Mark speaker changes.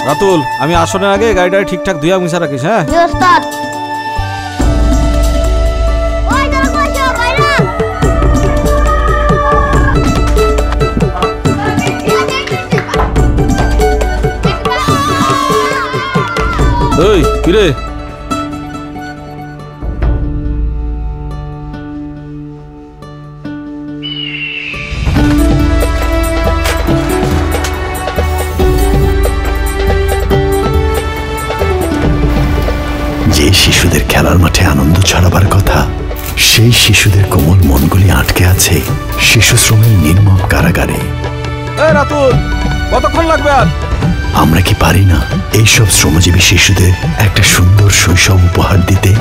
Speaker 1: রাতুল, আমি আসনের আগে গাড়িটা ঠিকঠাক ধুইয়া মুছা রাখিস। হ্যাঁ ওই কিরে,
Speaker 2: যে শিশুদের খেলার মাঠে আনন্দ ছড়াবার কথা, সেই শিশুদের কোমল মনগুলি আটকে আছে শিশু শ্রমের নির্মম কারাগারে।
Speaker 1: রাতুল, কতক্ষণ লাগবে আর?
Speaker 2: আমরা কি পারি না এইসব শ্রমজীবী শিশুদের একটা সুন্দর শৈশব উপহার দিতে?